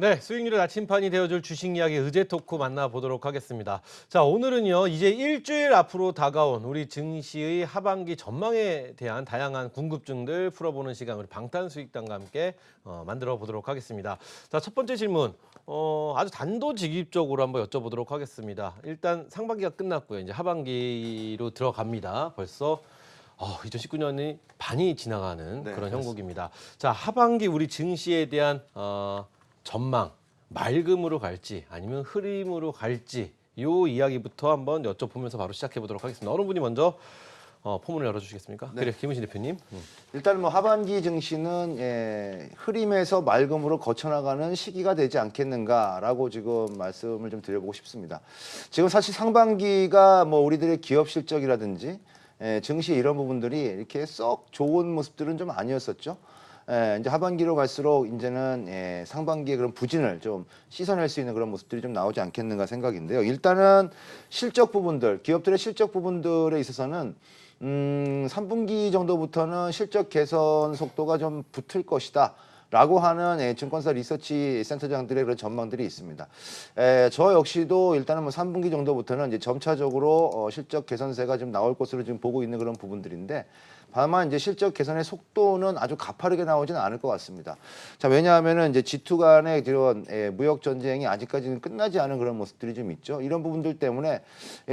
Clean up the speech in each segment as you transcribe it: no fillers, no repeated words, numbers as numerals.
네, 수익률의 나침판이 되어줄 주식 이야기 의제 토크 만나보도록 하겠습니다. 자, 오늘은요, 이제 일주일 앞으로 다가온 우리 증시의 하반기 전망에 대한 다양한 궁금증들 풀어보는 시간, 우리 방탄수익단과 함께 만들어 보도록 하겠습니다. 자, 첫 번째 질문, 아주 단도직입적으로 한번 여쭤보도록 하겠습니다. 일단 상반기가 끝났고요. 이제 하반기로 들어갑니다. 벌써 2019년이 반이 지나가는 네, 그런 그렇습니다. 형국입니다. 자, 하반기 우리 증시에 대한 전망, 맑음으로 갈지 아니면 흐림으로 갈지 요 이야기부터 한번 여쭤보면서 바로 시작해 보도록 하겠습니다. 어느 분이 먼저 포문을 열어주시겠습니까? 네. 그래, 김은신 대표님. 일단 뭐 하반기 증시는 흐림에서 맑음으로 거쳐나가는 시기가 되지 않겠는가라고 지금 말씀을 좀 드려보고 싶습니다. 지금 사실 상반기가 뭐 우리들의 기업 실적이라든지 증시 이런 부분들이 이렇게 썩 좋은 모습들은 좀 아니었었죠. 이제 하반기로 갈수록 이제는 상반기의 그런 부진을 좀 씻어낼 수 있는 그런 모습들이 좀 나오지 않겠는가 생각인데요. 일단은 실적 부분들, 기업들의 실적 부분들에 있어서는 3분기 정도부터는 실적 개선 속도가 좀 붙을 것이다. 라고 하는 증권사 리서치 센터장들의 그런 전망들이 있습니다. 저 역시도 일단은 뭐 3분기 정도부터는 이제 점차적으로 실적 개선세가 좀 나올 것으로 지금 보고 있는 그런 부분들인데, 다만 이제 실적 개선의 속도는 아주 가파르게 나오지는 않을 것 같습니다. 자, 왜냐하면은 이제 G2 간의 그런 무역 전쟁이 아직까지는 끝나지 않은 그런 모습들이 좀 있죠. 이런 부분들 때문에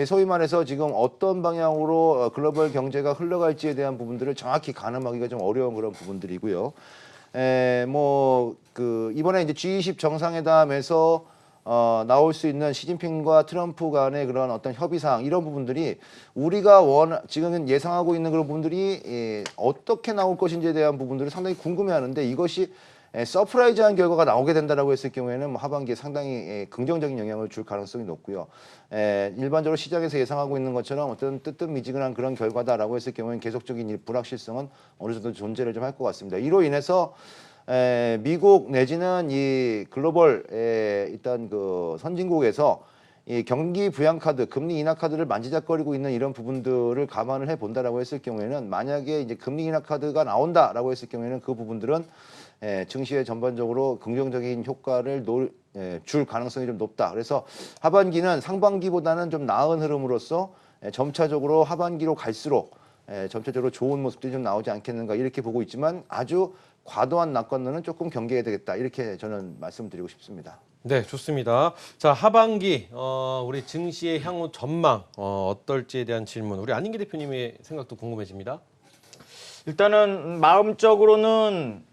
소위 말해서 지금 어떤 방향으로 글로벌 경제가 흘러갈지에 대한 부분들을 정확히 가늠하기가 좀 어려운 그런 부분들이고요. 이번에 이제 G20 정상회담에서 나올 수 있는 시진핑과 트럼프 간의 그런 어떤 협의사항 이런 부분들이 우리가 지금 예상하고 있는 그런 부분들이 어떻게 나올 것인지에 대한 부분들을 상당히 궁금해하는데, 이것이 서프라이즈한 결과가 나오게 된다라고 했을 경우에는 뭐 하반기에 상당히 긍정적인 영향을 줄 가능성이 높고요. 일반적으로 시장에서 예상하고 있는 것처럼 어떤 뜨뜻미지근한 그런 결과다라고 했을 경우에는 계속적인 이 불확실성은 어느 정도 존재를 좀 할 것 같습니다. 이로 인해서 미국 내지는 이 글로벌 일단 그 선진국에서 이 경기 부양 카드, 금리 인하 카드를 만지작거리고 있는 이런 부분들을 감안을 해 본다라고 했을 경우에는, 만약에 이제 금리 인하 카드가 나온다라고 했을 경우에는 그 부분들은 증시에 전반적으로 긍정적인 효과를 줄 가능성이 좀 높다. 그래서 하반기는 상반기보다는 좀 나은 흐름으로서 점차적으로 하반기로 갈수록 점차적으로 좋은 모습들이 좀 나오지 않겠는가 이렇게 보고 있지만, 아주 과도한 낙관론은 조금 경계해야 되겠다 이렇게 저는 말씀드리고 싶습니다. 네, 좋습니다. 자, 하반기 우리 증시의 향후 전망 어떨지에 대한 질문, 우리 안인기 대표님의 생각도 궁금해집니다. 일단은 마음적으로는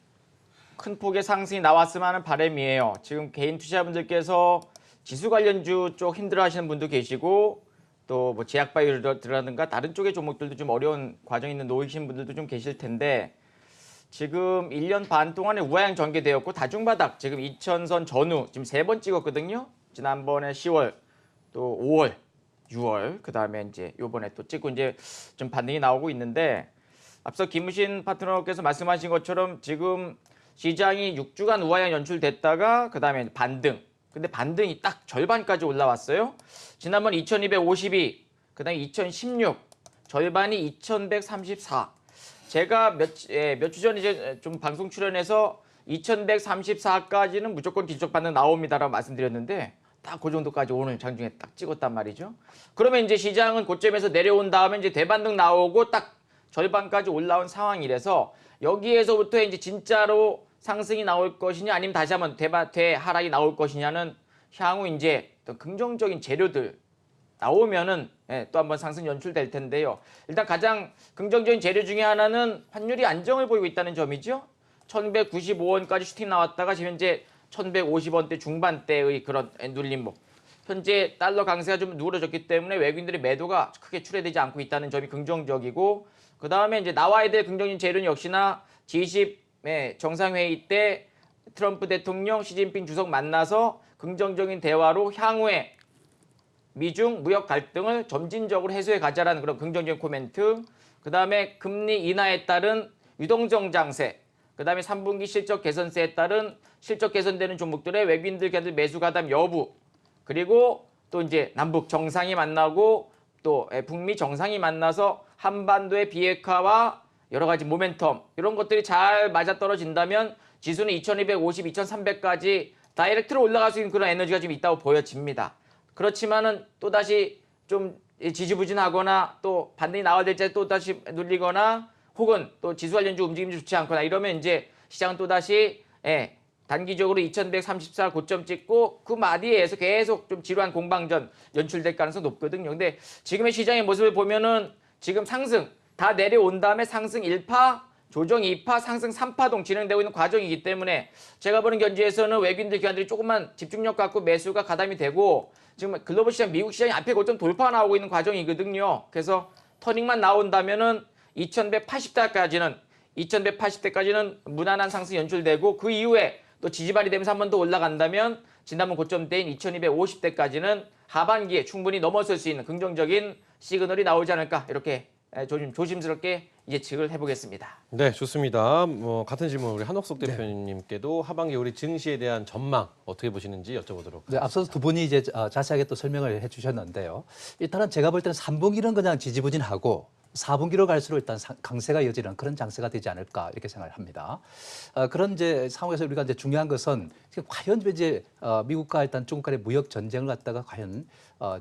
큰 폭의 상승이 나왔으면 하는 바람이에요. 지금 개인 투자자분들께서 지수 관련주 쪽 힘들어하시는 분도 계시고, 또 뭐 제약바이오라든가 다른 쪽의 종목들도 좀 어려운 과정에 있는 놓이신 분들도 좀 계실 텐데, 지금 1년 반 동안에 우하향 전개되었고 다중바닥 지금 2000선 전후 지금 3번 찍었거든요. 지난번에 10월, 또 5월, 6월, 그 다음에 이제 요번에 또 찍고 이제 좀 반등이 나오고 있는데, 앞서 김우신 파트너께서 말씀하신 것처럼 지금 시장이 6주간 우하향 연출됐다가 그 다음에 반등. 근데 반등이 딱 절반까지 올라왔어요. 지난번 2252, 그 다음에 2016, 절반이 2134. 제가 몇 주 전에 이제 좀 방송 출연해서 2134까지는 무조건 기술적 반등 나옵니다라고 말씀드렸는데, 딱 그 정도까지 오늘 장중에 딱 찍었단 말이죠. 그러면 이제 시장은 고점에서 내려온 다음에 이제 대반등 나오고 딱 절반까지 올라온 상황이라서, 여기에서부터 이제 진짜로 상승이 나올 것이냐 아니면 다시 한번 대하락이 나올 것이냐는 향후 이제 또 긍정적인 재료들 나오면은 또 한번 상승 연출될 텐데요. 일단 가장 긍정적인 재료 중에 하나는 환율이 안정을 보이고 있다는 점이죠. 1195원까지 슈팅 나왔다가 지금 현재 1150원대 중반대의 그런 눌림목. 현재 달러 강세가 좀 누그러졌기 때문에 외국인들의 매도가 크게 출회되지 않고 있다는 점이 긍정적이고, 그 다음에 이제 나와야 될 긍정적인 재료는 역시나 G20 정상회의 때 트럼프 대통령, 시진핑 주석 만나서 긍정적인 대화로 향후에 미중 무역 갈등을 점진적으로 해소해 가자라는 그런 긍정적인 코멘트, 그 다음에 금리 인하에 따른 유동성 장세, 그 다음에 3분기 실적 개선세에 따른 실적 개선되는 종목들의 외국인들 매수 가담 여부, 그리고 또 이제 남북 정상이 만나고 또 북미 정상이 만나서 한반도의 비핵화와 여러 가지 모멘텀 이런 것들이 잘 맞아떨어진다면 지수는 2250, 2300까지 다이렉트로 올라갈 수 있는 그런 에너지가 좀 있다고 보여집니다. 그렇지만은 또다시 좀 지지부진하거나 또 반등이 나와야 될 때 또다시 눌리거나 혹은 또 지수 관련주 움직임이 좋지 않거나 이러면 이제 시장은 또다시 단기적으로 2134 고점 찍고 그 마디에서 계속 좀 지루한 공방전 연출될 가능성이 높거든요. 근데 지금의 시장의 모습을 보면은 지금 상승 다 내려온 다음에 상승 1파, 조정 2파, 상승 3파동 진행되고 있는 과정이기 때문에 제가 보는 견지에서는 외국인들 기관들이 조금만 집중력 갖고 매수가 가담이 되고 지금 글로벌 시장, 미국 시장이 앞에 고점 돌파가 나오고 있는 과정이거든요. 그래서 터닝만 나온다면은 2180대까지는 무난한 상승 연출되고 그 이후에 또 지지발이 되면서 한 번 더 올라간다면 지난번 고점대인 2250대까지는 하반기에 충분히 넘어설 수 있는 긍정적인 시그널이 나오지 않을까 이렇게 조심스럽게 예측을 해보겠습니다. 네, 좋습니다. 같은 질문 우리 한옥석 대표님께도 하반기 우리 증시에 대한 전망 어떻게 보시는지 여쭤보도록. 네, 앞서서 두 분이 이제 자세하게 또 설명을 해주셨는데요. 일단은 제가 볼 때는 3분기는 그냥 지지부진하고 4분기로 갈수록 일단 강세가 이어지는 그런 장세가 되지 않을까 이렇게 생각을 합니다. 그런 이제 상황에서 우리가 이제 중요한 것은 과연 이제 미국과 일단 중국 간의 무역 전쟁을 갖다가 과연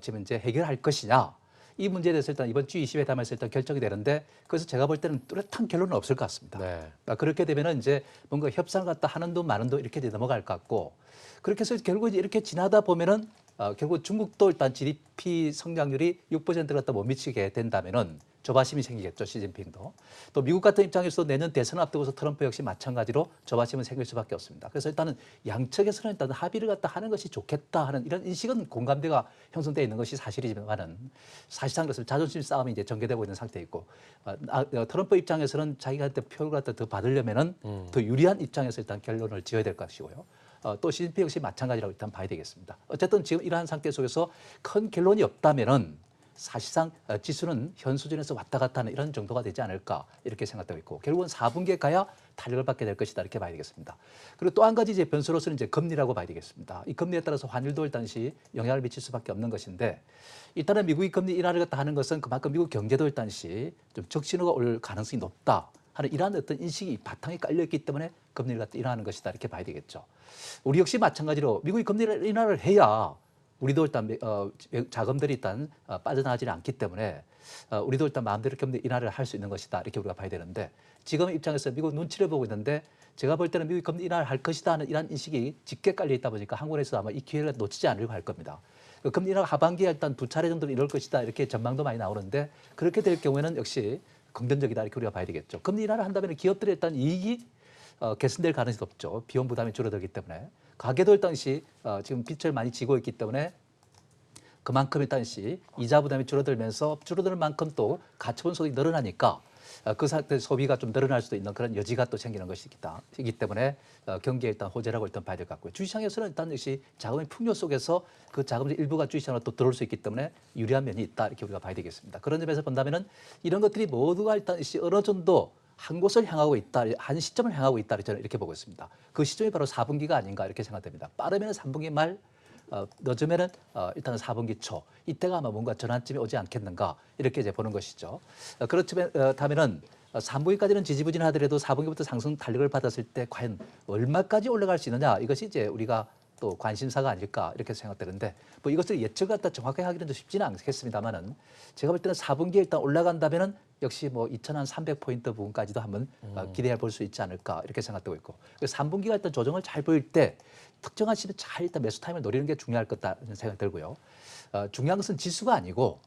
지금 이제 해결할 것이냐. 이 문제에 대해서 일단 이번 G20회담에서 일단 결정이 되는데 그래서 제가 볼 때는 뚜렷한 결론은 없을 것 같습니다. 네. 그렇게 되면은 이제 뭔가 협상을 갖다 하는 돈 마는 돈 이렇게 넘어갈 것 같고 그렇게 해서 결국 이제 이렇게 지나다 보면은 결국 중국도 일단 GDP 성장률이 6%를 갖다 못 미치게 된다면은 조바심이 생기겠죠, 시진핑도. 또 미국 같은 입장에서 내년 대선 앞두고서 트럼프 역시 마찬가지로 조바심은 생길 수밖에 없습니다. 그래서 일단은 양측에서는 일단 합의를 갖다 하는 것이 좋겠다 하는 이런 인식은 공감대가 형성되어 있는 것이 사실이지만은 사실상 그래서 자존심 싸움이 이제 전개되고 있는 상태에 있고 트럼프 입장에서는 자기한테 표를 갖다 더 받으려면은 더 유리한 입장에서 일단 결론을 지어야 될 것이고요. 또 시진핑 역시 마찬가지라고 일단 봐야 되겠습니다. 어쨌든 지금 이러한 상태 속에서 큰 결론이 없다면은 사실상 지수는 현 수준에서 왔다 갔다 하는 이런 정도가 되지 않을까 이렇게 생각되고 있고 결국은 4분기에 가야 탄력을 받게 될 것이다 이렇게 봐야 되겠습니다. 그리고 또 한 가지 이제 변수로서는 이제 금리라고 봐야 되겠습니다. 이 금리에 따라서 환율도 일단시 영향을 미칠 수밖에 없는 것인데 일단은 미국이 금리 인하를 갖다 하는 것은 그만큼 미국 경제도 일단시 좀 적신호가 올 가능성이 높다 하는 이러한 어떤 인식이 바탕에 깔려있기 때문에 금리를 갖다 인하하는 것이다 이렇게 봐야 되겠죠. 우리 역시 마찬가지로 미국이 금리를 인하를 해야 우리도 일단 자금들이 일단 빠져나가지 않기 때문에 우리도 일단 마음대로 금리 인하를 할 수 있는 것이다 이렇게 우리가 봐야 되는데 지금 입장에서 미국 눈치를 보고 있는데 제가 볼 때는 미국이 금리 인하를 할 것이다 하는 이런 인식이 짙게 깔려 있다 보니까 한국에서 아마 이 기회를 놓치지 않으려고 할 겁니다. 금리 인하가 하반기에 일단 2차례 정도 이럴 것이다 이렇게 전망도 많이 나오는데 그렇게 될 경우에는 역시 긍정적이다 이렇게 우리가 봐야 되겠죠. 금리 인하를 한다면 기업들의 일단 이익이 개선될 가능성이 높죠. 비용 부담이 줄어들기 때문에. 가계도 일단시 지금 빚을 많이 지고 있기 때문에 그만큼 일단시 이자 부담이 줄어들면서 줄어드는 만큼 또 가처분 소득이 늘어나니까 그 상태 소비가 좀 늘어날 수도 있는 그런 여지가 또 생기는 것이기 때문에 경기에 일단 호재라고 일단 봐야 될 것 같고요. 주식시장에서는 일단 역시 자금의 풍요 속에서 그 자금의 일부가 주식시장으로 또 들어올 수 있기 때문에 유리한 면이 있다 이렇게 우리가 봐야 되겠습니다. 그런 점에서 본다면은 이런 것들이 모두가 일단 어느 정도 한 곳을 향하고 있다, 한 시점을 향하고 있다 저는 이렇게 보고 있습니다. 그 시점이 바로 4분기가 아닌가 이렇게 생각됩니다. 빠르면 3분기 말, 늦으면은 일단은 4분기 초 이때가 아마 뭔가 전환점이 오지 않겠는가 이렇게 이제 보는 것이죠. 그렇다면은 3분기까지는 지지부진하더라도 4분기부터 상승 탄력을 받았을 때 과연 얼마까지 올라갈 수 있느냐 이것이 이제 우리가 또 관심사가 아닐까 이렇게 생각되는데 뭐 이것을 예측을 갖다 정확하게 하기는 좀 쉽지는 않겠습니다만은 제가 볼 때는 4분기에 일단 올라간다면은 역시 뭐 2,300포인트 부분까지도 한번 기대해 볼 수 있지 않을까 이렇게 생각되고 있고 3분기가 일단 조정을 잘 보일 때 특정한 시점에 잘 일단 매수 타임을 노리는 게 중요할 것 같다는 생각이 들고요. 중요한 것은 지수가 아니고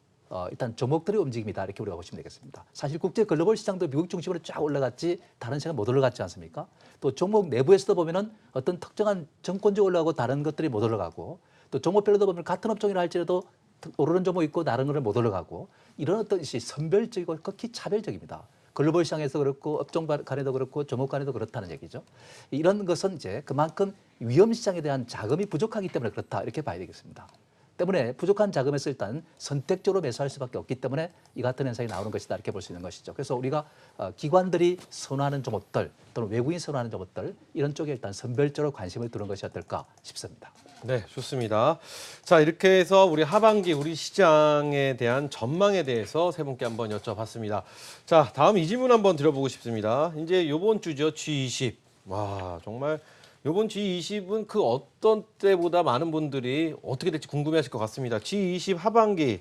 일단 종목들의 움직임이다 이렇게 우리가 보시면 되겠습니다. 사실 국제 글로벌 시장도 미국 중심으로 쫙 올라갔지 다른 시장은 못 올라갔지 않습니까? 또 종목 내부에서도 보면은 어떤 특정한 정권주 올라가고 다른 것들이 못 올라가고 또 종목별로도 보면 같은 업종이라 할지라도 오르는 종목 있고 다른 거는 못 올라가고 이런 어떤 것이 선별적이고 극히 차별적입니다. 글로벌 시장에서 그렇고 업종 간에도 그렇고 종목 간에도 그렇다는 얘기죠. 이런 것은 이제 그만큼 위험 시장에 대한 자금이 부족하기 때문에 그렇다 이렇게 봐야 되겠습니다. 때문에 부족한 자금에서 일단 선택적으로 매수할 수밖에 없기 때문에 이 같은 현상이 나오는 것이다 이렇게 볼 수 있는 것이죠. 그래서 우리가 기관들이 선호하는 종목들 또는 외국인이 선호하는 종목들 이런 쪽에 일단 선별적으로 관심을 두는 것이 어떨까 싶습니다. 네, 좋습니다. 자, 이렇게 해서 우리 하반기 우리 시장에 대한 전망에 대해서 세 분께 한번 여쭤봤습니다. 자, 다음 이 질문 한번 드려보고 싶습니다. 이제 이번 주죠, G20. 와, 정말 이번 G20은 그 어떤 때보다 많은 분들이 어떻게 될지 궁금해하실 것 같습니다. G20 하반기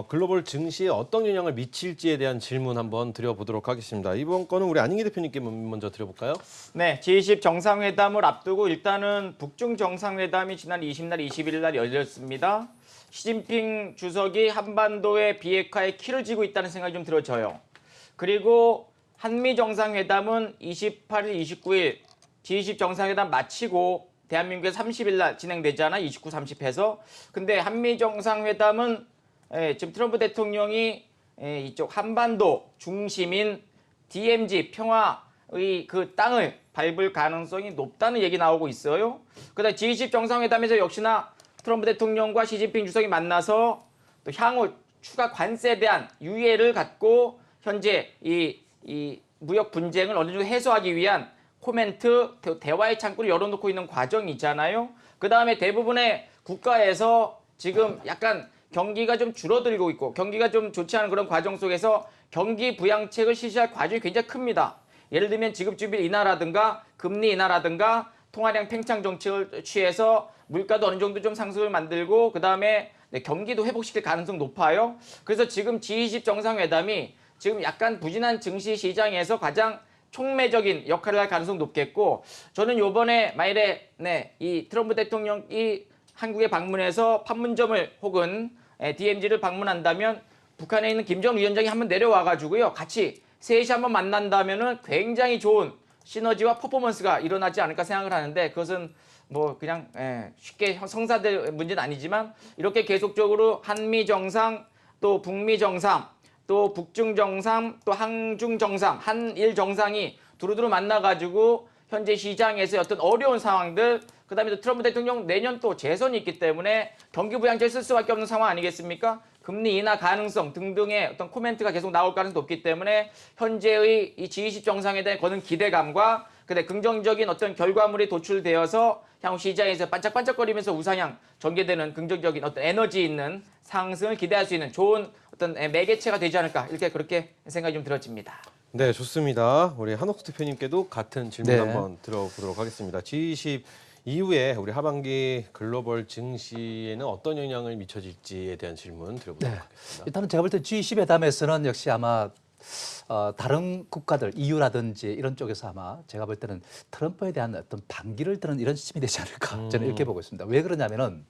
글로벌 증시에 어떤 영향을 미칠지에 대한 질문 한번 드려보도록 하겠습니다. 이번 거는 우리 안인기 대표님께 먼저 드려볼까요? 네, G20 정상회담을 앞두고 일단은 북중 정상회담이 지난 20날, 21일 날 열렸습니다. 시진핑 주석이 한반도의 비핵화에 키를 쥐고 있다는 생각이 좀 들어져요. 그리고 한미 정상회담은 28일, 29일 G20 정상회담 마치고 대한민국에서 30일 날 진행되잖아, 29, 30 해서. 근데 한미 정상회담은 지금 트럼프 대통령이 이쪽 한반도 중심인 DMZ 평화의 그 땅을 밟을 가능성이 높다는 얘기 나오고 있어요. 그다음 G20 정상회담에서 역시나 트럼프 대통령과 시진핑 주석이 만나서 또 향후 추가 관세에 대한 유예를 갖고 현재 이 무역 분쟁을 어느 정도 해소하기 위한 코멘트, 대화의 창구를 열어놓고 있는 과정이 있잖아요. 그다음에 대부분의 국가에서 지금 약간 경기가 좀 줄어들고 있고 경기가 좀 좋지 않은 그런 과정 속에서 경기 부양책을 실시할 과정이 굉장히 큽니다. 예를 들면 지급주bil 인하라든가 금리 인하라든가 통화량 팽창 정책을 취해서 물가도 어느 정도 좀 상승을 만들고 그다음에 경기도 회복시킬 가능성 높아요. 그래서 지금 G20 정상회담이 지금 약간 부진한 증시 시장에서 가장 촉매적인 역할을 할 가능성 높겠고 저는 요번에 만일에 이 트럼프 대통령이 한국에 방문해서 판문점을 혹은 DMZ를 방문한다면 북한에 있는 김정은 위원장이 한번 내려와가지고요. 같이 셋이 한번 만난다면은 굉장히 좋은 시너지와 퍼포먼스가 일어나지 않을까 생각을 하는데 그것은 뭐 그냥 쉽게 성사될 문제는 아니지만 이렇게 계속적으로 한미 정상 또 북미 정상 또 북중 정상 또 한중 정상 한일 정상이 두루두루 만나가지고 현재 시장에서의 어떤 어려운 상황들 그다음에 또 트럼프 대통령 내년 또 재선이 있기 때문에 경기 부양책을 쓸 수밖에 없는 상황 아니겠습니까? 금리 인하 가능성 등등의 어떤 코멘트가 계속 나올 가능성이 높기 때문에 현재의 이 G20 정상에 대한 거는 기대감과 그다음에 긍정적인 어떤 결과물이 도출되어서 향후 시장에서 반짝반짝거리면서 우상향 전개되는 긍정적인 어떤 에너지 있는 상승을 기대할 수 있는 좋은 어떤 매개체가 되지 않을까 이렇게 그렇게 생각이 좀 들어집니다. 네, 좋습니다. 우리 한옥수 대표님께도 같은 질문 네. 한번 들어보도록 하겠습니다. G20 이후에 우리 하반기 글로벌 증시에는 어떤 영향을 미쳐질지에 대한 질문 드려보도록 하겠습니다. 일단은 제가 볼 때 G20 회담에서는 역시 아마 다른 국가들 EU라든지 이런 쪽에서 아마 제가 볼 때는 트럼프에 대한 어떤 반기를 드는 이런 시점이 되지 않을까 저는 이렇게 보고 있습니다. 왜 그러냐면은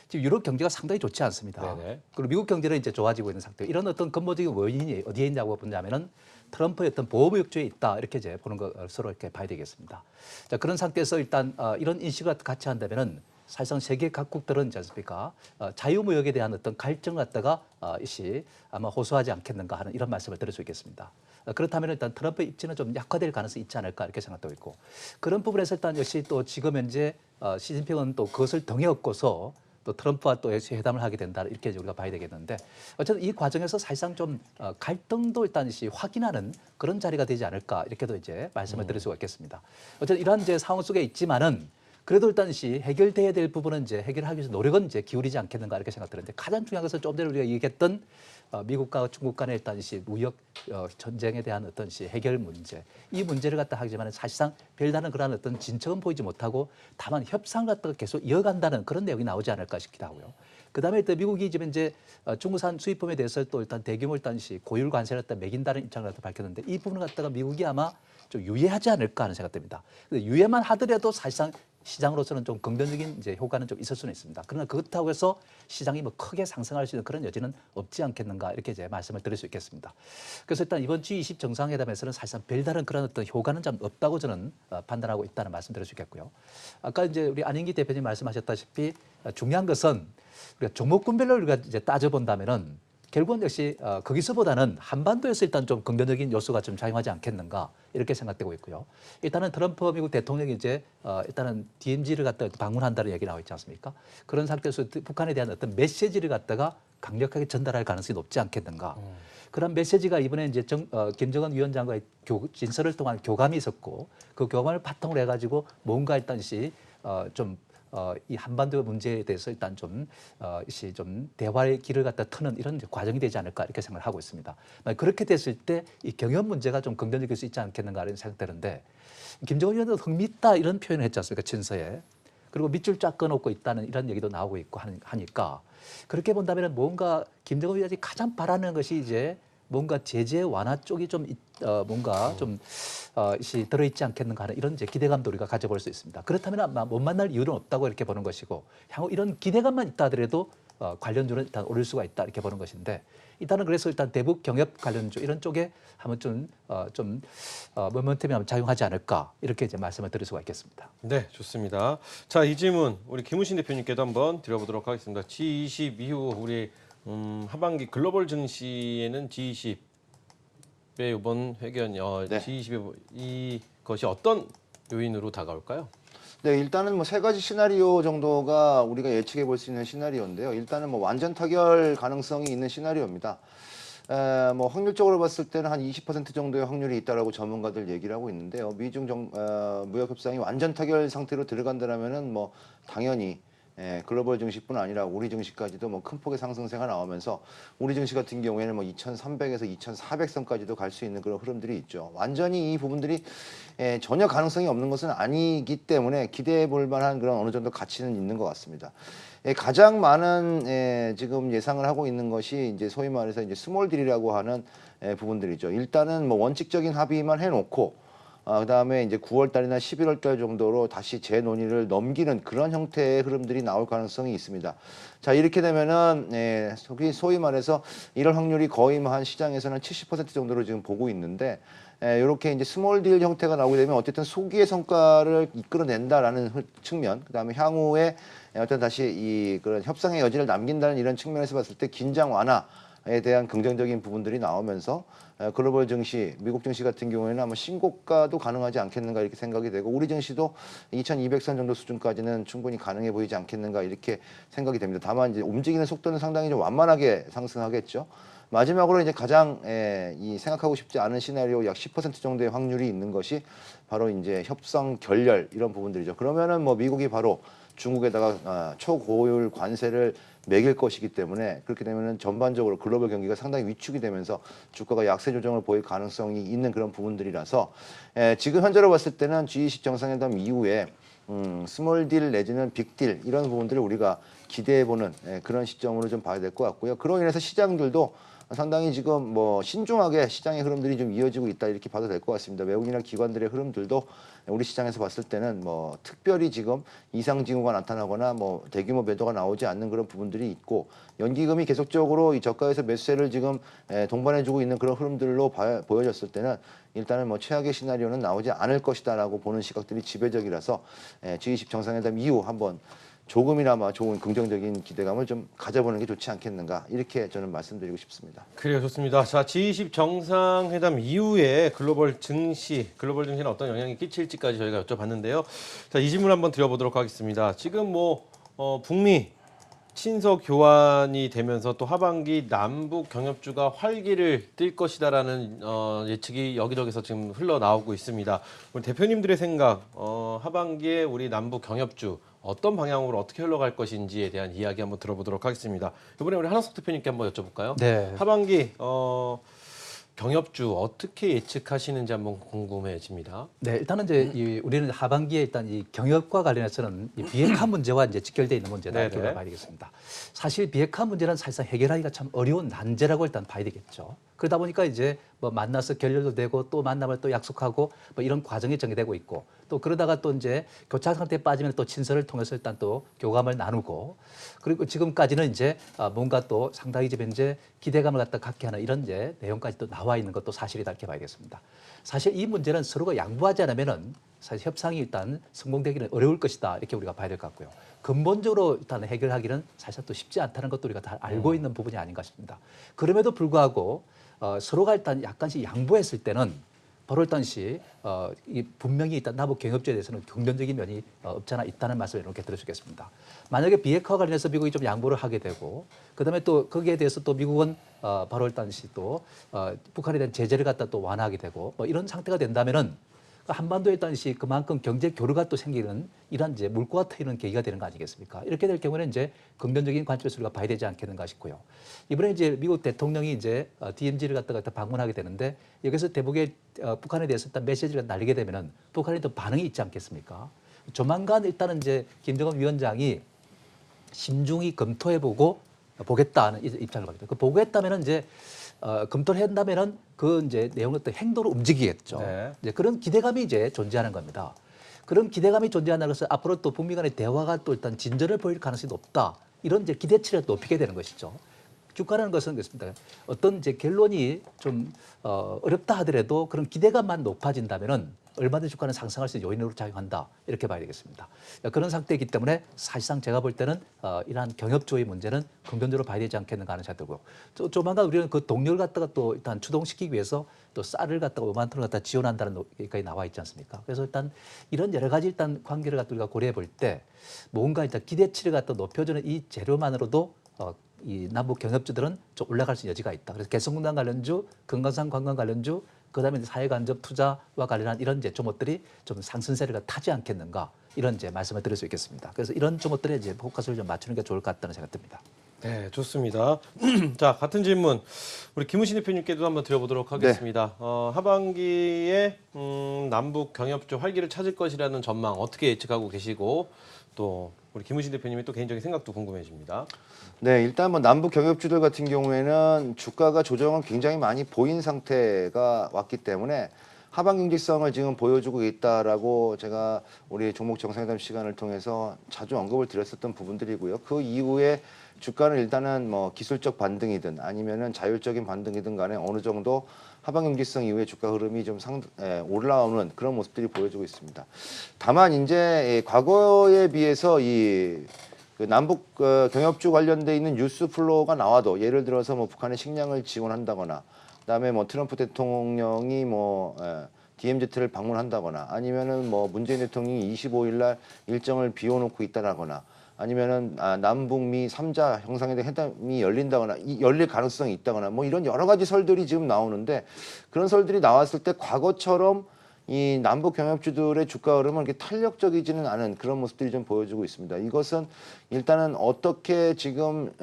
지금 유럽 경제가 상당히 좋지 않습니다. 네네. 그리고 미국 경제는 이제 좋아지고 있는 상태. 이런 어떤 근본적인 원인이 어디에 있냐고 보냐면은 트럼프의 어떤 보호무역주의에 있다 이렇게 이제 보는 것으로 이렇게 봐야 되겠습니다. 자 그런 상태에서 일단 이런 인식을 같이 한다면은 사실상 세계 각국들은 있지 않습니까? 자유무역에 대한 어떤 갈증을 갖다가 이시 아마 호소하지 않겠는가 하는 이런 말씀을 드릴 수 있겠습니다. 그렇다면 일단 트럼프의 입지는 좀 약화될 가능성이 있지 않을까 이렇게 생각되고 있고 그런 부분에서 일단 역시 또 지금 현재 시진핑은 또 그것을 등에 업고서 또 트럼프와 또 회담을 하게 된다 이렇게 우리가 봐야 되겠는데 어쨌든 이 과정에서 사실상 좀 갈등도 일단 확인하는 그런 자리가 되지 않을까 이렇게도 이제 말씀을 드릴 수가 있겠습니다. 어쨌든 이러한 이제 상황 속에 있지만은 그래도 일단 해결돼야 될 부분은 이제 해결하기 위해서 노력은 이제 기울이지 않겠는가 이렇게 생각드는데 가장 중요한 것은 좀 전에 우리가 얘기했던 미국과 중국 간의 일단 무역 전쟁에 대한 어떤 해결 문제 이 문제를 갖다 하지만 사실상 별다른 그러한 어떤 진척은 보이지 못하고 다만 협상을 갖다가 계속 이어간다는 그런 내용이 나오지 않을까 싶기도 하고요. 그다음에 또 미국이 지금 이제 중국산 수입품에 대해서 또 일단 대규모 일단 고율 관세를 갖다 매긴다는 입장을 갖다 밝혔는데 이 부분을 갖다가 미국이 아마 좀 유예하지 않을까 하는 생각됩니다. 근데 유예만 하더라도 사실상 시장으로서는 좀 긍정적인 이제 효과는 좀 있을 수는 있습니다. 그러나 그렇다고 해서 시장이 뭐 크게 상승할 수 있는 그런 여지는 없지 않겠는가 이렇게 이제 말씀을 드릴 수 있겠습니다. 그래서 일단 이번 G20 정상회담에서는 사실상 별다른 그런 어떤 효과는 좀 없다고 저는 판단하고 있다는 말씀 드릴 수 있겠고요. 아까 이제 우리 안인기 대표님 말씀하셨다시피 중요한 것은 우리가 종목군별로 우리가 이제 따져본다면은 결국은 역시 거기서보다는 한반도에서 일단 좀 긍정적인 요소가 좀 작용하지 않겠는가 이렇게 생각되고 있고요. 일단은 트럼프 미국 대통령이 이제 일단은 DMZ를 갖다 방문한다는 얘기 나와 있지 않습니까? 그런 상태에서 북한에 대한 어떤 메시지를 갖다가 강력하게 전달할 가능성이 높지 않겠는가. 그런 메시지가 이번에 이제 김정은 위원장과의 진설을 통한 교감이 있었고 그 교감을 바탕으로 해가지고 뭔가 일단 좀 이 한반도 문제에 대해서 일단 좀 대화의 길을 갖다 트는 이런 이제 과정이 되지 않을까 이렇게 생각을 하고 있습니다. 그렇게 됐을 때 이 경협 문제가 좀 긍정적일 수 있지 않겠는가 이런 생각되는데 김정은 위원도 흥미있다 이런 표현을 했지 않습니까? 친서에. 그리고 밑줄 쫙 끊어놓고 있다는 이런 얘기도 나오고 있고 하니까 그렇게 본다면 뭔가 김정은 위원이 가장 바라는 것이 이제 뭔가 제재 완화 쪽이 좀 뭔가 좀 들어있지 않겠는가 하는 이런 이제 기대감도 우리가 가져볼 수 있습니다. 그렇다면 아마 못 만날 이유는 없다고 이렇게 보는 것이고 향후 이런 기대감만 있다 하더라도 관련주는 일단 오를 수가 있다 이렇게 보는 것인데 일단은 그래서 일단 대북 경협 관련주 이런 쪽에 한번 좀 모멘텀이 한번 작용하지 않을까 이렇게 이제 말씀을 드릴 수가 있겠습니다. 네, 좋습니다. 자, 이 질문 우리 김우신 대표님께도 한번 드려보도록 하겠습니다. G20 이후 우리 하반기 글로벌 증시에는 G20의 이번 회견, 네. G20의 이것이 어떤 요인으로 다가올까요? 네, 일단은 뭐 세 가지 시나리오 정도가 우리가 예측해 볼 수 있는 시나리오인데요. 일단은 뭐 완전 타결 가능성이 있는 시나리오입니다. 뭐 확률적으로 봤을 때는 한 20% 정도의 확률이 있다라고 전문가들 얘기를 하고 있는데요. 미중 무역 협상이 완전 타결 상태로 들어간다라면은 뭐 당연히 글로벌 증시뿐 아니라 우리 증시까지도 뭐 큰 폭의 상승세가 나오면서 우리 증시 같은 경우에는 뭐 2,300에서 2,400선까지도 갈 수 있는 그런 흐름들이 있죠. 완전히 이 부분들이 전혀 가능성이 없는 것은 아니기 때문에 기대해 볼 만한 그런 어느 정도 가치는 있는 것 같습니다. 가장 많은 지금 예상을 하고 있는 것이 이제 소위 말해서 이제 스몰 딜이라고 하는 부분들이죠. 일단은 뭐 원칙적인 합의만 해놓고 그다음에 이제 9월 달이나 11월 달 정도로 다시 재논의를 넘기는 그런 형태의 흐름들이 나올 가능성이 있습니다. 자, 이렇게 되면은 소위 말해서 이럴 확률이 거의 뭐 한 시장에서는 70% 정도로 지금 보고 있는데 이렇게 이제 스몰 딜 형태가 나오게 되면 어쨌든 소기의 성과를 이끌어낸다라는 측면, 그다음에 향후에 어떤 다시 이 그런 협상의 여지를 남긴다는 이런 측면에서 봤을 때 긴장 완화에 대한 긍정적인 부분들이 나오면서 글로벌 증시, 미국 증시 같은 경우에는 아마 신고가도 가능하지 않겠는가 이렇게 생각이 되고 우리 증시도 2200선 정도 수준까지는 충분히 가능해 보이지 않겠는가 이렇게 생각이 됩니다. 다만 이제 움직이는 속도는 상당히 좀 완만하게 상승하겠죠. 마지막으로 이제 가장 이 생각하고 싶지 않은 시나리오 약 10% 정도의 확률이 있는 것이 바로 이제 협상 결렬 이런 부분들이죠. 그러면은 뭐 미국이 바로 중국에다가 초고율 관세를 매길 것이기 때문에 그렇게 되면은 전반적으로 글로벌 경기가 상당히 위축이 되면서 주가가 약세 조정을 보일 가능성이 있는 그런 부분들이라서 지금 현재로 봤을 때는 G20 정상회담 이후에 스몰 딜 내지는 빅 딜 이런 부분들을 우리가 기대해보는 그런 시점으로 좀 봐야 될 것 같고요. 그로 인해서 시장들도 상당히 지금 뭐 신중하게 시장의 흐름들이 좀 이어지고 있다 이렇게 봐도 될 것 같습니다. 외국인이나 기관들의 흐름들도 우리 시장에서 봤을 때는 뭐 특별히 지금 이상 징후가 나타나거나 뭐 대규모 매도가 나오지 않는 그런 부분들이 있고 연기금이 계속적으로 이 저가에서 매수세를 지금 동반해주고 있는 그런 흐름들로 보여졌을 때는 일단은 뭐 최악의 시나리오는 나오지 않을 것이다라고 보는 시각들이 지배적이라서 G20 정상회담 이후 한번 조금이나마 좋은 긍정적인 기대감을 좀 가져보는 게 좋지 않겠는가 이렇게 저는 말씀드리고 싶습니다. 그래요, 좋습니다. 자, G20 정상회담 이후에 글로벌 증시는 어떤 영향이 끼칠지까지 저희가 여쭤봤는데요. 자, 이 질문 한번 드려보도록 하겠습니다. 지금 뭐 북미 친서 교환이 되면서 또 하반기 남북 경협주가 활기를 띨 것이다라는 예측이 여기저기서 지금 흘러나오고 있습니다. 우리 대표님들의 생각, 하반기에 우리 남북 경협주 어떤 방향으로 어떻게 흘러갈 것인지에 대한 이야기 한번 들어보도록 하겠습니다. 이번에 우리 한학석 대표님께 한번 여쭤볼까요? 네. 하반기 경협주 어떻게 예측하시는지 한번 궁금해집니다. 네, 일단은 이제 우리는 하반기에 일단 이 경협과 관련해서는 이 비핵화 문제와 이제 직결되어 있는 문제다 이렇게 네네. 봐야 되겠습니다. 사실 비핵화 문제는 사실상 해결하기가 참 어려운 난제라고 일단 봐야 되겠죠. 그러다 보니까 이제 뭐 만나서 결렬도 되고 또 만남을 또 약속하고 뭐 이런 과정이 전개되고 있고 또 그러다가 또 이제 교착 상태에 빠지면 또 친서를 통해서 일단 또 교감을 나누고 그리고 지금까지는 이제 뭔가 또 상당히 지금 이제 기대감을 갖다 갖게 하는 이런 이제 내용까지 또 나와 있는 것도 사실이다 이렇게 봐야겠습니다. 사실 이 문제는 서로가 양보하지 않으면은 사실 협상이 일단 성공되기는 어려울 것이다 이렇게 우리가 봐야 될 것 같고요. 근본적으로 일단 해결하기는 사실 또 쉽지 않다는 것도 우리가 다 알고 있는 부분이 아닌가 싶습니다. 그럼에도 불구하고 서로가 일단 약간씩 양보했을 때는 바로 일단시 이 분명히 일단 남북 경협주에 대해서는 긍정적인 면이 없잖아 있다는 말씀을 이렇게 드릴 수 있겠습니다. 만약에 비핵화 관련해서 미국이 좀 양보를 하게 되고 그다음에 또 거기에 대해서 또 미국은 바로 일단시 또 북한에 대한 제재를 갖다 또 완화하게 되고 뭐 이런 상태가 된다면은 한반도에 일단 그만큼 경제 교류가 또 생기는 이런 이제 물꼬가 트이는 계기가 되는 거 아니겠습니까? 이렇게 될 경우는 이제 긍정적인 관점에서 우리가 봐야 되지 않겠는가 싶고요. 이번에 이제 미국 대통령이 이제 DMZ를 갖다가 방문하게 되는데 여기서 대북의 북한에 대해서 일단 메시지를 날리게 되면은 북한에 또 반응이 있지 않겠습니까? 조만간 일단은 이제 김정은 위원장이 심중히 검토해보고 보겠다는 입장을 갑니다. 그 보겠다면은 이제 검토를 한다면은 그 이제 내용을 또 행동으로 움직이겠죠. 네. 이제 그런 기대감이 이제 존재하는 겁니다. 그런 기대감이 존재한다는 것은 앞으로 또 북미 간의 대화가 또 일단 진전을 보일 가능성이 높다. 이런 이제 기대치를 높이게 되는 것이죠. 주가라는 것은 그렇습니다. 어떤 이제 결론이 좀 어렵다 하더라도 그런 기대감만 높아진다면은 얼마든지 주가는 상승할 수 있는 요인으로 작용한다. 이렇게 봐야 되겠습니다. 그런 상태이기 때문에 사실상 제가 볼 때는 이러한 경협조의 문제는 긍정적으로 봐야 되지 않겠는가 하는 생각이 들고요. 조만간 우리는 그 동료를 갖다가 또 일단 추동시키기 위해서 또 쌀을 갖다가 5만 톤을 갖다 지원한다는 얘기까지 나와 있지 않습니까? 그래서 일단 이런 여러 가지 일단 관계를 갖다 우리가 고려해 볼 때 뭔가 일단 기대치를 갖다 높여주는 이 재료만으로도 이 남북 경협주들은 좀 올라갈 수 있는 여지가 있다. 그래서 개성공단 관련주, 금강산 관광 관련주, 그다음에 사회간접 투자와 관련한 이런 이제 종목들이 좀 상승세를 타지 않겠는가 이런 이제 말씀을 드릴 수 있겠습니다. 그래서 이런 종목들에 이제 포커스를 좀 맞추는 게 좋을 것 같다는 생각이 듭니다. 네, 좋습니다. 자, 같은 질문 우리 김우신 대표님께도 한번 드려보도록 하겠습니다. 하반기에 남북 경협주 활기를 찾을 것이라는 전망 어떻게 예측하고 계시고 또 우리 김우신 대표님의 또 개인적인 생각도 궁금해집니다. 네, 일단 뭐 남북 경협주들 같은 경우에는 주가가 조정은 굉장히 많이 보인 상태가 왔기 때문에 하방 경직성을 지금 보여주고 있다라고 제가 우리 종목 정상회담 시간을 통해서 자주 언급을 드렸었던 부분들이고요. 그 이후에 주가는 일단은 뭐 기술적 반등이든 아니면은 자율적인 반등이든 간에 어느 정도 하방 경직성 이후에 주가 흐름이 좀 올라오는 그런 모습들이 보여주고 있습니다. 다만 이제 과거에 비해서 그 남북 경협주 관련돼 있는 뉴스 플로우가 나와도 예를 들어서 뭐 북한의 식량을 지원한다거나 그다음에 뭐 트럼프 대통령이 뭐 DMZ를 방문한다거나 아니면은 뭐 문재인 대통령이 25일 날 일정을 비워놓고 있다라거나 아니면은 남북미 3자 정상회담 회담이 열린다거나 열릴 가능성이 있다거나 뭐 이런 여러 가지 설들이 지금 나오는데 그런 설들이 나왔을 때 과거처럼 이 남북 경협주들의 주가 흐름은 이렇게 탄력적이지는 않은 그런 모습들이 좀 보여주고 있습니다. 이것은 일단은 어떻게 지금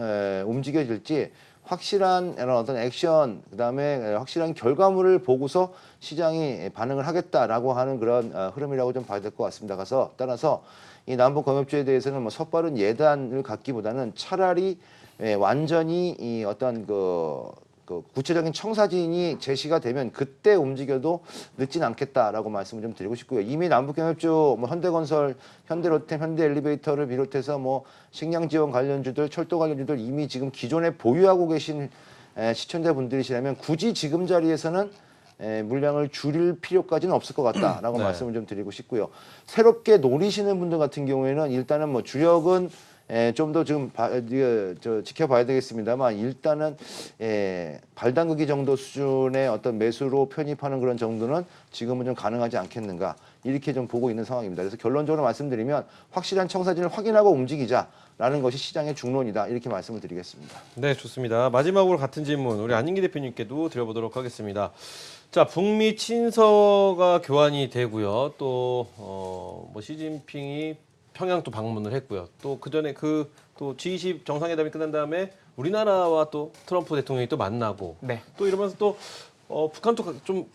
움직여질지 확실한 이런 어떤 액션, 그다음에 확실한 결과물을 보고서 시장이 반응을 하겠다라고 하는 그런 흐름이라고 좀 봐야 될 것 같습니다. 따라서 이 남북 경협주에 대해서는 뭐 섣바른 예단을 갖기보다는 차라리 완전히 이 어떤 그 구체적인 청사진이 제시가 되면 그때 움직여도 늦진 않겠다라고 말씀을 좀 드리고 싶고요. 이미 남북경협주, 뭐 현대건설, 현대로템, 현대엘리베이터를 비롯해서 뭐 식량 지원 관련주들, 철도 관련주들 이미 지금 기존에 보유하고 계신 시청자분들이시라면 굳이 지금 자리에서는 물량을 줄일 필요까지는 없을 것 같다라고 네. 말씀을 좀 드리고 싶고요. 새롭게 노리시는 분들 같은 경우에는 일단은 뭐 주력은 좀 더 지금 지켜봐야 되겠습니다만 일단은 발 담그기 정도 수준의 어떤 매수로 편입하는 그런 정도는 지금은 좀 가능하지 않겠는가 이렇게 좀 보고 있는 상황입니다. 그래서 결론적으로 말씀드리면 확실한 청사진을 확인하고 움직이자라는 것이 시장의 중론이다 이렇게 말씀을 드리겠습니다. 네, 좋습니다. 마지막으로 같은 질문 우리 안인기 대표님께도 드려보도록 하겠습니다. 자, 북미 친서가 교환이 되고요. 또 뭐 시진핑이 평양 또 방문을 했고요. 또 그 전에 또 G20 정상회담이 끝난 다음에 우리나라와 또 트럼프 대통령이 또 만나고 네. 또 이러면서 또 북한도 좀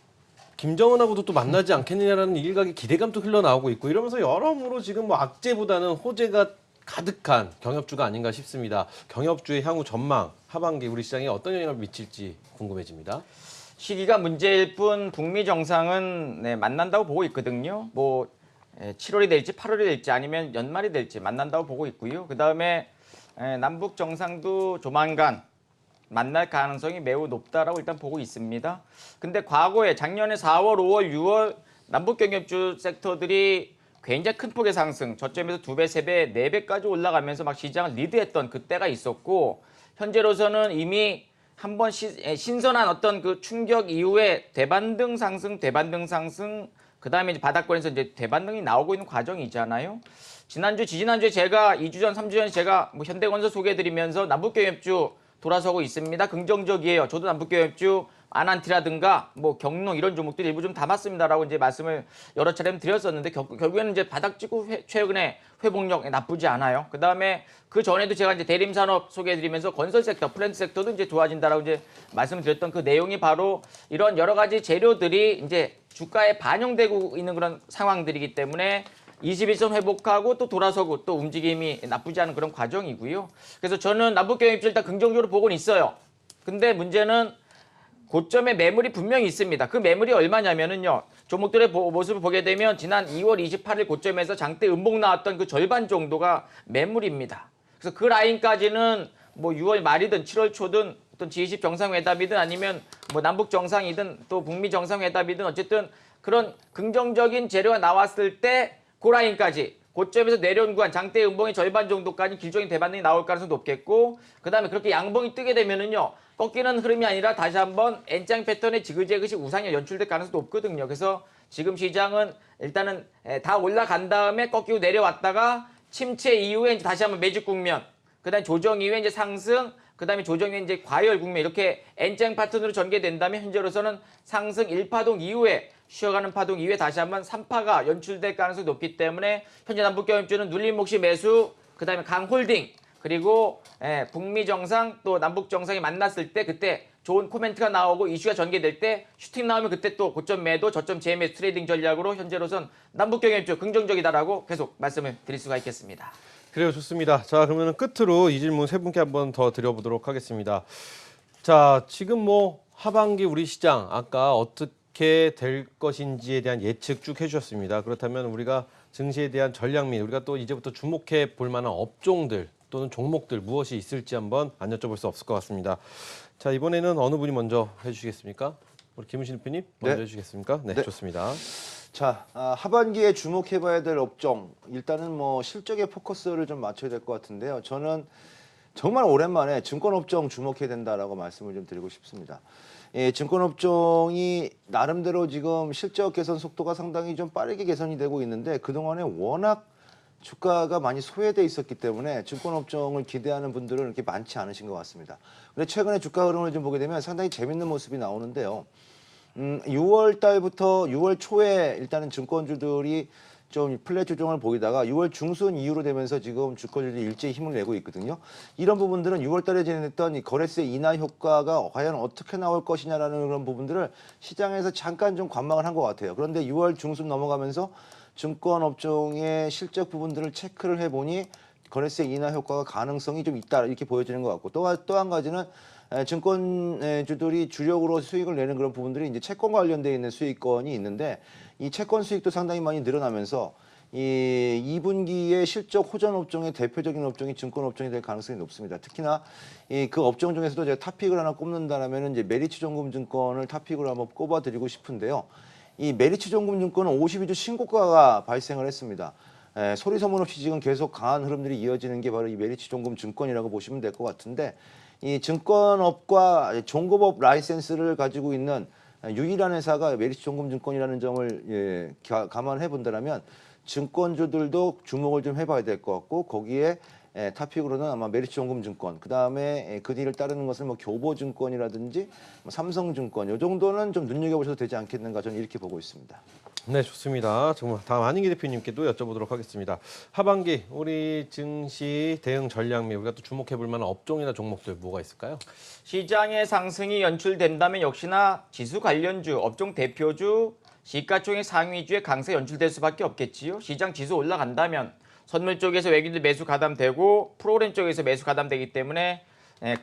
김정은하고도 또 만나지 않겠느냐라는 일각의 기대감도 흘러나오고 있고 이러면서 여러모로 지금 뭐 악재보다는 호재가 가득한 경협주가 아닌가 싶습니다. 경협주의 향후 전망, 하반기 우리 시장에 어떤 영향을 미칠지 궁금해집니다. 시기가 문제일 뿐 북미 정상은 만난다고 보고 있거든요. 뭐 7월이 될지 8월이 될지 아니면 연말이 될지 만난다고 보고 있고요. 그다음에 남북 정상도 조만간 만날 가능성이 매우 높다라고 일단 보고 있습니다. 근데 과거에 작년에 4월, 5월, 6월 남북 경협주 섹터들이 굉장히 큰 폭의 상승, 저점에서 2배, 3배, 4배까지 올라가면서 막 시장을 리드했던 그때가 있었고 현재로서는 이미 한번 신선한 어떤 그 충격 이후에 대반등 상승, 그다음에 이제 바닥권에서 이제 대반등이 나오고 있는 과정이잖아요. 지지난주에 제가 2주 전, 3주 전에 제가 뭐 현대건설 소개해드리면서 남북경협주 돌아서고 있습니다. 긍정적이에요. 저도 남북경협주 아난티라든가 뭐 경농 이런 종목들이 일부 좀 담았습니다라고 이제 말씀을 여러 차례 드렸었는데 결국에는 이제 바닥 찍고 최근에 회복력 나쁘지 않아요. 그다음에 그 전에도 제가 이제 대림산업 소개해드리면서 건설 섹터, 플랜트 섹터도 이제 좋아진다라고 이제 말씀을 드렸던 그 내용이 바로 이런 여러 가지 재료들이 이제 주가에 반영되고 있는 그런 상황들이기 때문에 21선 회복하고 또 돌아서고 또 움직임이 나쁘지 않은 그런 과정이고요. 그래서 저는 남북경협 일단 긍정적으로 보고는 있어요. 근데 문제는 고점에 매물이 분명히 있습니다. 그 매물이 얼마냐면은요. 종목들의 모습을 보게 되면 지난 2월 28일 고점에서 장대 음봉 나왔던 그 절반 정도가 매물입니다. 그래서 그 라인까지는 뭐 6월 말이든 7월 초든 어떤 G20 정상회담이든 아니면 뭐 남북 정상이든 또 북미 정상회담이든 어쨌든 그런 긍정적인 재료가 나왔을 때 그 라인까지 고점에서 내려온 구간 장대 음봉의 절반 정도까지 길적인 대반등이 나올 가능성이 높겠고 그다음에 그렇게 양봉이 뜨게 되면은요. 꺾이는 흐름이 아니라 다시 한번 N장 패턴의 지그재그식 우상이 연출될 가능성도 높거든요. 그래서 지금 시장은 일단은 다 올라간 다음에 꺾이고 내려왔다가 침체 이후에 이제 다시 한번 매집 국면, 그다음에 조정 이후에 이제 상승, 그다음에 조정 이후에 이제 과열 국면 이렇게 N장 패턴으로 전개된다면 현재로서는 상승 1파동 이후에 쉬어가는 파동 이후에 다시 한번 3파가 연출될 가능성이 높기 때문에 현재 남북경협주는 눌림 몫이 매수, 그다음에 강홀딩 그리고 북미 정상 또 남북 정상이 만났을 때 그때 좋은 코멘트가 나오고 이슈가 전개될 때 슈팅 나오면 그때 또 고점 매도 저점 재매수 트레이딩 전략으로 현재로선 남북경협주 긍정적이다라고 계속 말씀을 드릴 수가 있겠습니다. 그래요, 좋습니다. 자, 그러면 끝으로 이 질문 세 분께 한번 더 드려보도록 하겠습니다. 자, 지금 뭐 하반기 우리 시장 아까 어떻게 될 것인지에 대한 예측 쭉 해주셨습니다. 그렇다면 우리가 증시에 대한 전략 및 우리가 또 이제부터 주목해 볼 만한 업종들 또는 종목들 무엇이 있을지 한번 안 여쭤볼 수 없을 것 같습니다. 자, 이번에는 어느 분이 먼저 해주시겠습니까? 우리 김은신 대표님 먼저 네. 해주시겠습니까? 네, 네. 좋습니다. 자, 하반기에 주목해봐야 될 업종 일단은 뭐 실적에 포커스를 좀 맞춰야 될 것 같은데요. 저는 정말 오랜만에 증권업종 주목해야 된다라고 말씀을 좀 드리고 싶습니다. 예, 증권업종이 나름대로 지금 실적 개선 속도가 상당히 좀 빠르게 개선이 되고 있는데 그동안에 워낙 주가가 많이 소외돼 있었기 때문에 증권업종을 기대하는 분들은 이렇게 많지 않으신 것 같습니다. 근데 최근에 주가 흐름을 좀 보게 되면 상당히 재밌는 모습이 나오는데요. 6월 달부터 6월 초에 일단은 증권주들이 좀 플랫 조정을 보이다가 6월 중순 이후로 되면서 지금 주권주들이 일제히 힘을 내고 있거든요. 이런 부분들은 6월 달에 진행했던 이 거래세 인하 효과가 과연 어떻게 나올 것이냐라는 그런 부분들을 시장에서 잠깐 좀 관망을 한 것 같아요. 그런데 6월 중순 넘어가면서 증권업종의 실적 부분들을 체크를 해보니 거래세 인하 효과가 가능성이 좀 있다 이렇게 보여지는 것 같고 또 한 가지는 증권주들이 주력으로 수익을 내는 그런 부분들이 이제 채권 관련돼 있는 수익권이 있는데 이 채권 수익도 상당히 많이 늘어나면서 이 2분기에 실적 호전 업종의 대표적인 업종이 증권 업종이 될 가능성이 높습니다. 특히나 그 업종 중에서도 제가 탑픽을 하나 꼽는다라면 이제 메리츠정금증권을 탑픽으로 한번 꼽아드리고 싶은데요. 이 메리츠정금증권은 52주 신고가가 발생을 했습니다. 소리 소문 없이 지금 계속 강한 흐름들이 이어지는 게 바로 이 메리츠정금증권이라고 보시면 될 것 같은데 이 증권업과 종급업 라이센스를 가지고 있는 유일한 회사가 메리츠정금증권이라는 점을 감안해 본다면 증권주들도 주목을 좀 해봐야 될 것 같고 거기에 탑픽으로는 아마 메리츠정금증권 그다음에 그 뒤를 따르는 것은 뭐 교보증권이라든지 뭐 삼성증권 이 정도는 좀 눈여겨보셔도 되지 않겠는가 저는 이렇게 보고 있습니다. 네, 좋습니다. 정말 다음 안인기 대표님께도 여쭤보도록 하겠습니다. 하반기 우리 증시 대응 전략 및 우리가 또 주목해 볼 만한 업종이나 종목들 뭐가 있을까요? 시장의 상승이 연출된다면 역시나 지수 관련주, 업종 대표주, 시가총액 상위주의 강세 연출될 수밖에 없겠지요. 시장 지수 올라간다면 선물 쪽에서 외국인들 매수 가담되고 프로그램 쪽에서 매수 가담되기 때문에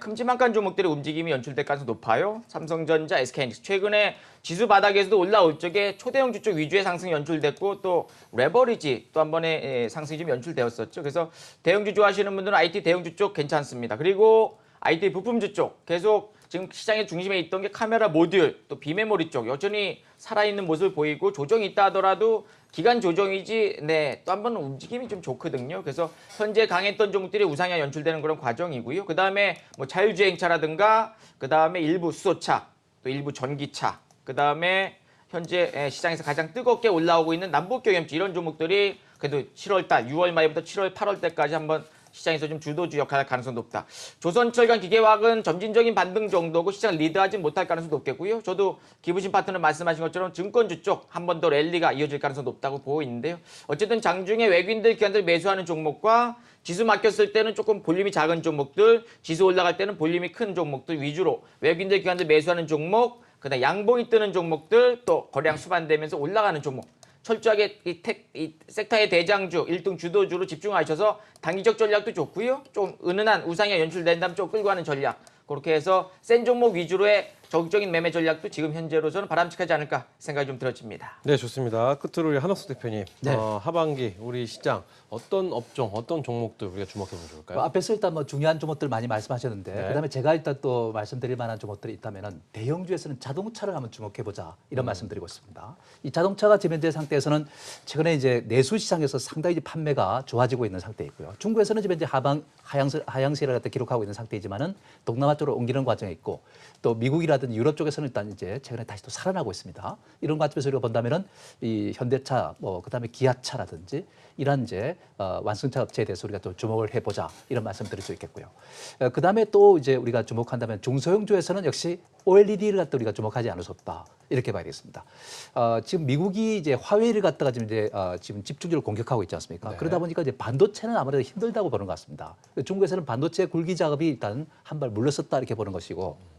큼지막한 종목들의 움직임이 연출될 가능성이 높아요. 삼성전자, SK하이닉스 최근에 지수 바닥에서도 올라올 적에 초대형주 쪽 위주의 상승이 연출됐고 또 레버리지 또 한 번의 상승이 좀 연출되었었죠. 그래서 대형주 좋아하시는 분들은 IT 대형주 쪽 괜찮습니다. 그리고 IT 부품주 쪽 계속 지금 시장의 중심에 있던 게 카메라 모듈 또 비메모리 쪽 여전히 살아있는 모습을 보이고 조정이 있다 하더라도 기간 조정이지 또 한 번은 움직임이 좀 좋거든요. 그래서 현재 강했던 종목들이 우상향 연출되는 그런 과정이고요. 그다음에 뭐 자율주행차라든가 그다음에 일부 수소차 또 일부 전기차 그다음에 현재 시장에서 가장 뜨겁게 올라오고 있는 남북경협주 이런 종목들이 그래도 7월 달 6월 말부터 7월 8월 때까지 한번 시장에서 좀 주도주 역할을 할 가능성이 높다. 조선철강 기계화학은 점진적인 반등 정도고 시장을 리드하지 못할 가능성이 높겠고요. 저도 기부신 파트너 말씀하신 것처럼 증권주 쪽 한 번 더 랠리가 이어질 가능성이 높다고 보고 있는데요. 어쨌든 장중에 외국인들 기관들 매수하는 종목과 지수 막혔을 때는 조금 볼륨이 작은 종목들, 지수 올라갈 때는 볼륨이 큰 종목들 위주로 외국인들 기관들 매수하는 종목, 그다음 양봉이 뜨는 종목들, 또 거래량 수반되면서 올라가는 종목. 철저하게 이 섹터의 대장주, 1등 주도주로 집중하셔서 단기적 전략도 좋고요. 좀 은은한 우상향 연출된 다음 좀 끌고 가는 전략. 그렇게 해서 센 종목 위주로의 적극적인 매매 전략도 지금 현재로서는 바람직하지 않을까 생각이 좀 들어집니다. 네, 좋습니다. 끝으로 우리 한옥수 대표님, 네. 하반기 우리 시장 어떤 업종, 어떤 종목들 우리가 주목해 보면 좋을까요? 앞에서 일단 뭐 중요한 종목들 많이 말씀하셨는데 네. 그다음에 제가 일단 또 말씀드릴 만한 종목들이 있다면은 대형주에서는 자동차를 한번 주목해 보자 이런 말씀드리고 있습니다. 이 자동차가 지금 현재 상태에서는 최근에 이제 내수 시장에서 상당히 이제 판매가 좋아지고 있는 상태이고요. 중국에서는 지금 현재 하향세를 갖다 기록하고 있는 상태이지만은 동남아 쪽으로 옮기는 과정에 있고 또 미국이라든지 유럽 쪽에서는 일단 이제 최근에 다시 또 살아나고 있습니다. 이런 관점에서 우리가 본다면은 이 현대차 뭐 그다음에 기아차라든지 이런 이제 완성차 업체에 대해서 우리가 또 주목을 해보자 이런 말씀드릴 수 있겠고요. 그다음에 또 이제 우리가 주목한다면 중소형주에서는 역시 OLED를 갖다 우리가 주목하지 않을 수 없다 이렇게 봐야 되겠습니다. 지금 미국이 이제 화웨이를 갖다가 지금 이제 지금 집중적으로 공격하고 있지 않습니까? 네. 그러다 보니까 이제 반도체는 아무래도 힘들다고 보는 것 같습니다. 중국에서는 반도체 굴기 작업이 일단 한 발 물러섰다 이렇게 보는 것이고.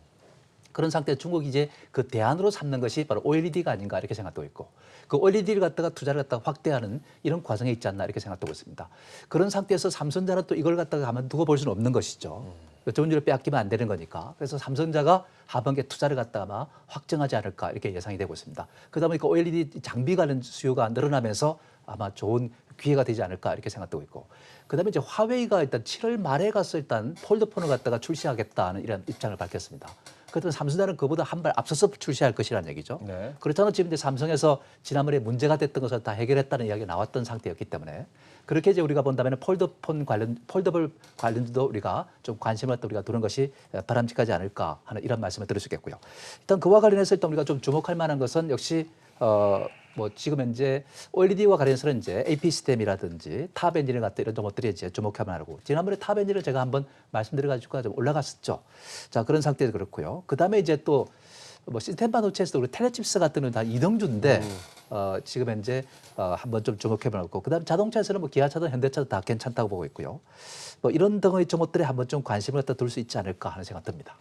그런 상태에서 중국이 이제 그 대안으로 삼는 것이 바로 OLED가 아닌가 이렇게 생각되고 있고 그 OLED를 갖다가 투자를 갖다가 확대하는 이런 과정에 있지 않나 이렇게 생각되고 있습니다. 그런 상태에서 삼성전자는 또 이걸 갖다가 가만두고 볼 수는 없는 것이죠. 좋은 주를 빼앗기면 안 되는 거니까. 그래서 삼성전자가 하반기에 투자를 갖다가 아마 확정하지 않을까 이렇게 예상이 되고 있습니다. 그러다 보니까 OLED 장비 관련 수요가 늘어나면서 아마 좋은 기회가 되지 않을까 이렇게 생각되고 있고 그다음에 이제 화웨이가 일단 7월 말에 가서 일단 폴더폰을 갖다가 출시하겠다는 이런 입장을 밝혔습니다. 그렇다면 삼성전자는 그보다 한 발 앞서서 출시할 것이라는 얘기죠. 네. 그렇다면 지금 이제 삼성에서 지난번에 문제가 됐던 것을 다 해결했다는 이야기가 나왔던 상태였기 때문에 그렇게 이제 우리가 본다면 폴더블 관련도 우리가 좀 관심을 갖다 우리가 두는 것이 바람직하지 않을까 하는 이런 말씀을 드릴 수 있겠고요. 일단 그와 관련해서 일단 우리가 좀 주목할 만한 것은 역시 뭐 지금 현재 OLED와 관련해서는 이제 AP 시스템이라든지 탑 엔진을 갖다 이런 종목들이 이제 주목하면 하고 지난번에 탑 엔진을 제가 한번 말씀드려가지고 좀 올라갔었죠. 자 그런 상태에서 그렇고요. 그 다음에 이제 또 뭐 시스템 반도체에서도 우리 텔레칩스 같은 건 다 이등주인데 지금 현재 한번 좀 주목해보고 그다음 자동차에서는 뭐 기아차도 현대차도 다 괜찮다고 보고 있고요. 뭐 이런 등의 종목들에 한번 좀 관심을 갖다 둘 수 있지 않을까 하는 생각 듭니다.